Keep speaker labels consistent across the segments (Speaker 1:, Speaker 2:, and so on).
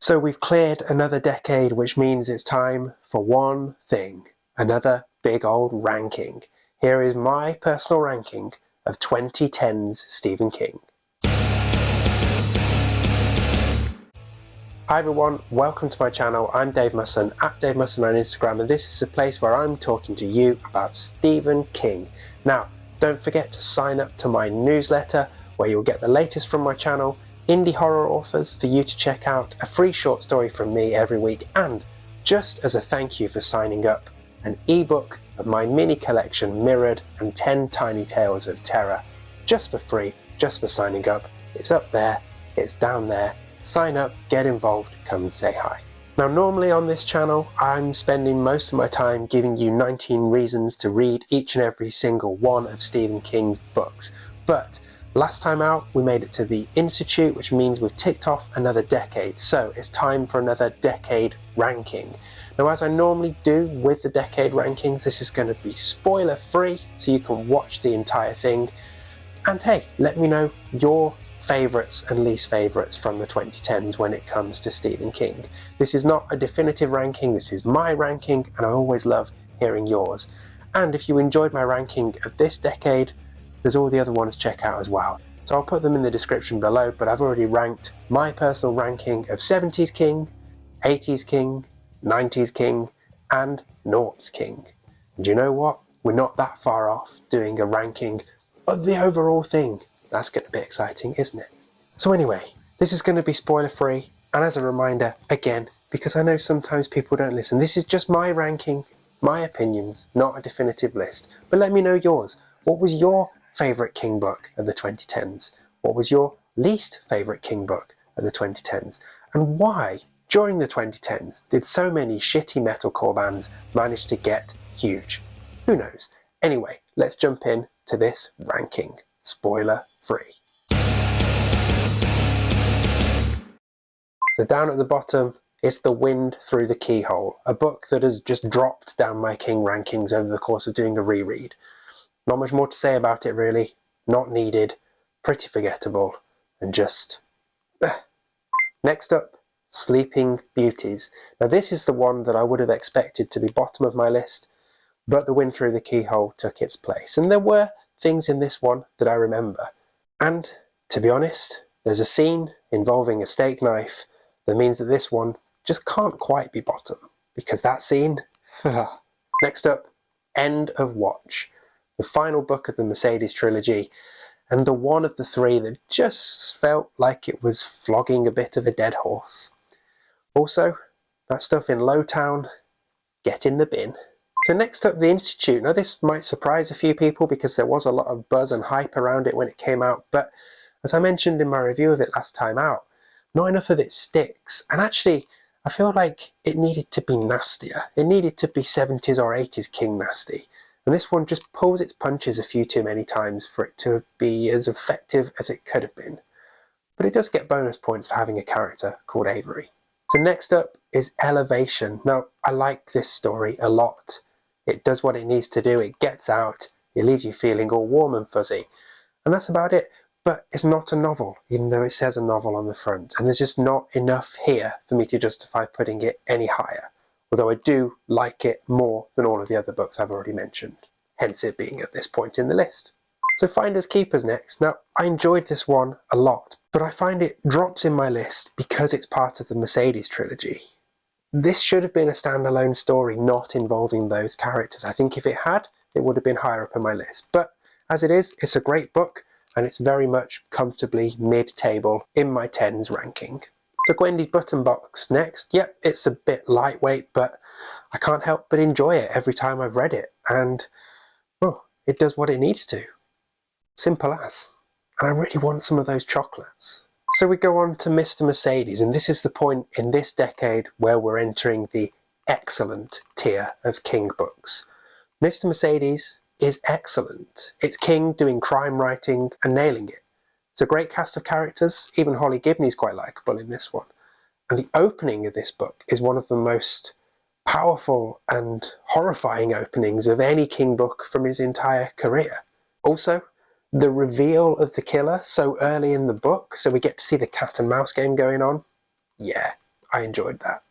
Speaker 1: So we've cleared another decade, which means it's time for one thing, another big old ranking. Here is my personal ranking of 2010's Stephen King. Hi everyone, welcome to my channel. I'm Dave Musson, at Dave Musson on Instagram, and this is a place where I'm talking to you about Stephen King. Now, don't forget to sign up to my newsletter where you'll get the latest from my channel, indie horror authors for you to check out, a free short story from me every week, and just as a thank you for signing up, an ebook of my mini collection Mirrored and 10 Tiny Tales of Terror, just for free, just for signing up. It's up there, it's down there. Sign up, get involved, come and say hi. Now normally on this channel I'm spending most of my time giving you 19 reasons to read each and every single one of Stephen King's books, but last time out we made it to the Institute, which means we've ticked off another decade, so it's time for another decade ranking. Now as I normally do with the decade rankings, this is going to be spoiler free so you can watch the entire thing, and hey, let me know your favourites and least favourites from the 2010s when it comes to Stephen King. This is not a definitive ranking, this is my ranking, and I always love hearing yours. And if you enjoyed my ranking of this decade, there's all the other ones to check out as well. So I'll put them in the description below, but I've already ranked my personal ranking of 70s King, 80s King, 90s King, and noughts King. And you know what? We're not that far off doing a ranking of the overall thing. That's going to be exciting, isn't it? So anyway, this is going to be spoiler free, and as a reminder, again, because I know sometimes people don't listen, this is just my ranking, my opinions, not a definitive list. But let me know yours. What was your favourite King book of the 2010s? What was your least favourite King book of the 2010s? And why, during the 2010s, did so many shitty metalcore bands manage to get huge? Who knows? Anyway, let's jump in to this ranking. Spoiler free. So down at the bottom is The Wind Through the Keyhole, a book that has just dropped down my King rankings over the course of doing a reread. Not much more to say about it really, not needed, pretty forgettable, and just... Next up, Sleeping Beauties. Now this is the one that I would have expected to be bottom of my list, but The Wind Through the Keyhole took its place, and there were things in this one that I remember. And to be honest, there's a scene involving a steak knife that means that this one just can't quite be bottom, because that scene... Next up, End of Watch, the final book of the Mercedes trilogy, and the one of the three that just felt like it was flogging a bit of a dead horse. Also, that stuff in Lowtown, get in the bin. So next up, The Institute. Now this might surprise a few people because there was a lot of buzz and hype around it when it came out, but as I mentioned in my review of it last time out, not enough of it sticks, and actually I feel like it needed to be nastier. It needed to be 70s or 80s King nasty, and this one just pulls its punches a few too many times for it to be as effective as it could have been. But it does get bonus points for having a character called Avery. So next up is Elevation. Now I like this story a lot. It does what it needs to do, it gets out, it leaves you feeling all warm and fuzzy. And that's about it. But it's not a novel, even though it says a novel on the front. And there's just not enough here for me to justify putting it any higher. Although I do like it more than all of the other books I've already mentioned. Hence it being at this point in the list. So Finders Keepers next. Now, I enjoyed this one a lot, but I find it drops in my list because it's part of the Mercedes trilogy. This should have been a standalone story not involving those characters. I think if it had, it would have been higher up on my list. But as it is, it's a great book, and it's very much comfortably mid-table in my 10s ranking. So Gwendy's Button Box next. Yep, it's a bit lightweight, but I can't help but enjoy it every time I've read it. And, well, it does what it needs to. Simple as. And I really want some of those chocolates. So we go on to Mr. Mercedes, and this is the point in this decade where we're entering the excellent tier of King books. Mr. Mercedes is excellent. It's King doing crime writing and nailing it. It's a great cast of characters, even Holly Gibney's quite likeable in this one. And the opening of this book is one of the most powerful and horrifying openings of any King book from his entire career. Also, the reveal of the killer so early in the book, so we get to see the cat and mouse game going on. Yeah, I enjoyed that.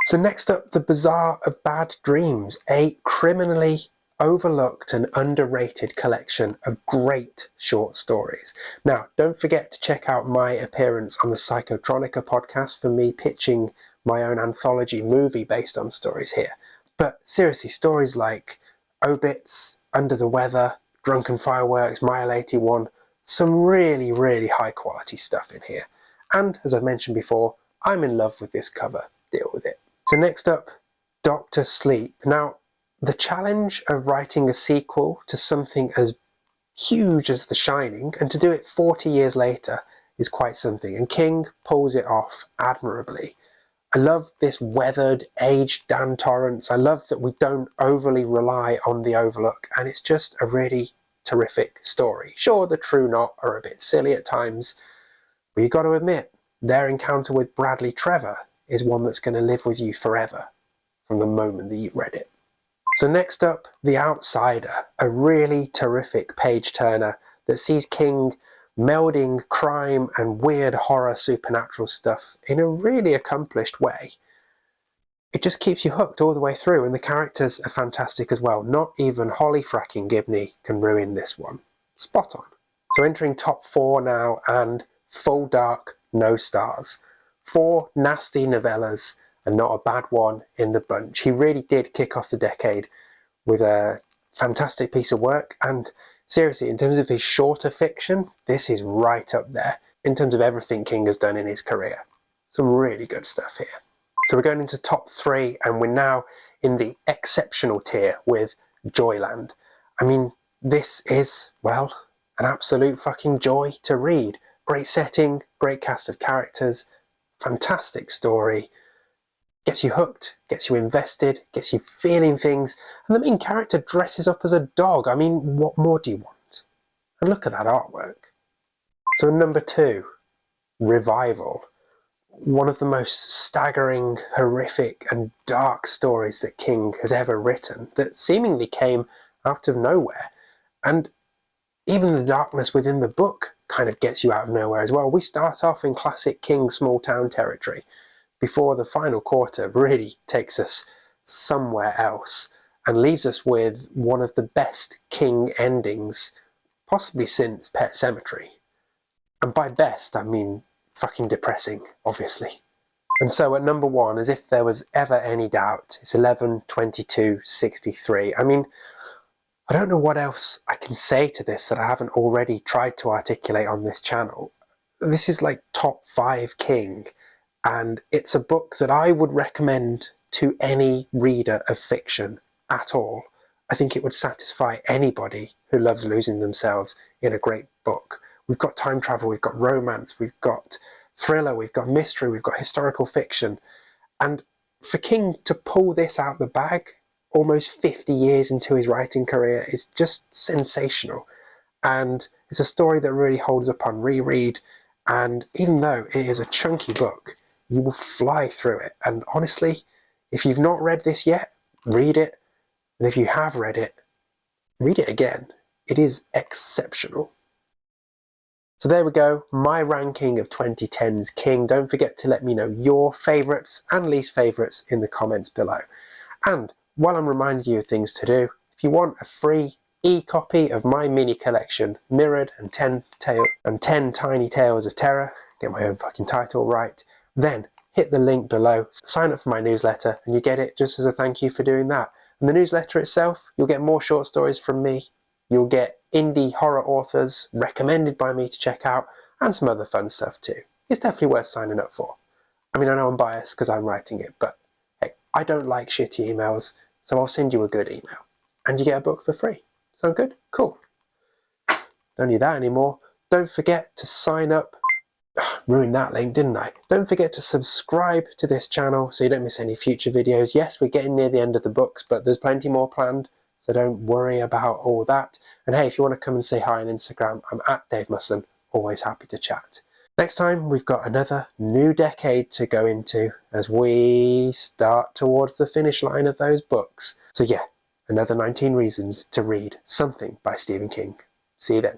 Speaker 1: So next up, The Bazaar of Bad Dreams, a criminally overlooked and underrated collection of great short stories. Now, don't forget to check out my appearance on the Psychotronica podcast for me pitching my own anthology movie based on stories here. But seriously, stories like Obits, Under the Weather, Drunken Fireworks, Mile 81, some really, really high quality stuff in here. And as I've mentioned before, I'm in love with this cover. Deal with it. So next up, Dr. Sleep. Now, the challenge of writing a sequel to something as huge as The Shining, and to do it 40 years later, is quite something, and King pulls it off admirably. I love this weathered, aged Dan Torrance. I love that we don't overly rely on the overlook, and it's just a really terrific story. Sure, the true knot are a bit silly at times, but you've got to admit, their encounter with Bradley Trevor is one that's going to live with you forever from the moment that you read it. So next up, The Outsider, a really terrific page-turner that sees King melding crime and weird horror supernatural stuff in a really accomplished way. It just keeps you hooked all the way through, and the characters are fantastic as well. Not even Holly fracking Gibney can ruin this one. Spot on. So entering top 4 now, and Full Dark, No Stars. 4 nasty novellas and not a bad one in the bunch. He really did kick off the decade with a fantastic piece of work, and seriously, in terms of his shorter fiction, this is right up there in terms of everything King has done in his career. Some really good stuff here. So we're going into top 3, and we're now in the exceptional tier with Joyland. I mean, this is, well, an absolute fucking joy to read. Great setting, great cast of characters, fantastic story. Gets you hooked, gets you invested, gets you feeling things, and the main character dresses up as a dog. I mean, what more do you want? And look at that artwork. So number 2, Revival. One of the most staggering, horrific, and dark stories that King has ever written, that seemingly came out of nowhere. And even the darkness within the book kind of gets you out of nowhere as well. We start off in classic King small town territory, before the final quarter really takes us somewhere else and leaves us with one of the best King endings possibly since Pet Sematary. And by best, I mean fucking depressing, obviously. And so at number 1, as if there was ever any doubt, it's 11/22/63. I mean, I don't know what else I can say to this that I haven't already tried to articulate on this channel. This is like top 5 King. And it's a book that I would recommend to any reader of fiction at all. I think it would satisfy anybody who loves losing themselves in a great book. We've got time travel, we've got romance, we've got thriller, we've got mystery, we've got historical fiction. And for King to pull this out the bag almost 50 years into his writing career is just sensational. And it's a story that really holds up on reread. And even though it is a chunky book, you will fly through it. And honestly, if you've not read this yet, read it. And if you have read it again. It is exceptional. So there we go, my ranking of 2010's King. Don't forget to let me know your favourites and least favourites in the comments below. And while I'm reminding you of things to do, if you want a free e-copy of my mini collection, Mirrored and 10 Tiny Tales of Terror, get my own fucking title right, then hit the link below, sign up for my newsletter, and you get it just as a thank you for doing that. And the newsletter itself, you'll get more short stories from me, you'll get indie horror authors recommended by me to check out, and some other fun stuff too. It's definitely worth signing up for. I mean, I know I'm biased because I'm writing it, but hey, I don't like shitty emails, so I'll send you a good email. And you get a book for free. Sound good? Cool. Don't need that anymore. Don't forget to sign up. Ruined that link, didn't I? Don't forget to subscribe to this channel so you don't miss any future videos. Yes, we're getting near the end of the books, but there's plenty more planned, so don't worry about all that. And hey, if you want to come and say hi on Instagram, I'm at Dave Musson, always happy to chat. Next time, we've got another new decade to go into as we start towards the finish line of those books. So yeah, another 19 reasons to read something by Stephen King. See you then.